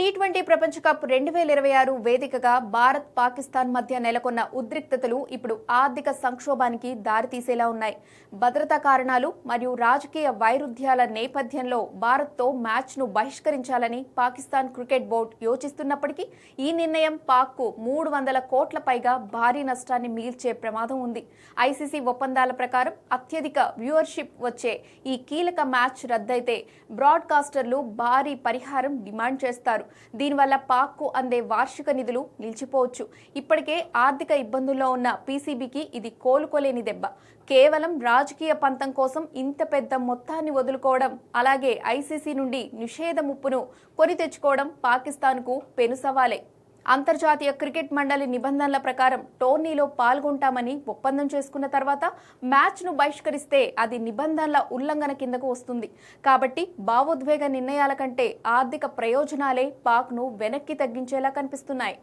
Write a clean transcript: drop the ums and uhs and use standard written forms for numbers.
T20 ప్రపంచ cup 2026 వేదికగా భారత్ పాకిస్తాన్ మధ్య నెలకొన్న ఉద్రిక్తతలు ఇప్పుడు ఆర్థిక సంక్షోభానికి దారితీసేలా ఉన్నాయి. భద్రతా కారణాలు మరియు రాజకీయ వైరుధ్యాల నేపథ్యంలో భారత్తో మ్యాచ్ను బహిష్కరించాలని పాకిస్తాన్ క్రికెట్ బోర్డు యోచిస్తున్నప్పటికీ ఈ నిర్ణయం పాక్కు 300 కోట్ల పైగా భారీ నష్టాన్ని మిగిల్చే ప్రమాదం ఉంది. ఐసీసీ ఒప్పందాల ప్రకారం అత్యధిక వ్యూవర్షిప్ వచ్చే ఈ కీలక మ్యాచ్ రద్దయితే బ్రాడ్కాస్టర్లు భారీ పరిహారం డిమాండ్ చేస్తారు. దీనివల్ల పాక్కు అందే వార్షిక నిధులు నిలిచిపోవచ్చు. ఇప్పటికే ఆర్థిక ఇబ్బందుల్లో ఉన్న పీసీబీకి ఇది కోలుకోలేని దెబ్బ. కేవలం రాజకీయ పంతం కోసం ఇంత పెద్ద మొత్తాన్ని వదులుకోవడం, అలాగే ఐసీసీ నుండి నిషేధ ముప్పును కొని తెచ్చుకోవడం పాకిస్తాన్కు పెను సవాలే. అంతర్జాతీయ క్రికెట్ మండలి నిబంధనల ప్రకారం టోర్నీలో పాల్గొంటామని ఒప్పందం చేసుకున్న తర్వాత మ్యాచ్ను బహిష్కరిస్తే అది నిబంధనల ఉల్లంఘన కిందకు వస్తుంది. కాబట్టి భావోద్వేగ నిర్ణయాల కంటే ఆర్థిక ప్రయోజనాలే పాక్ను వెనక్కి తగ్గించేలా కనిపిస్తున్నాయి.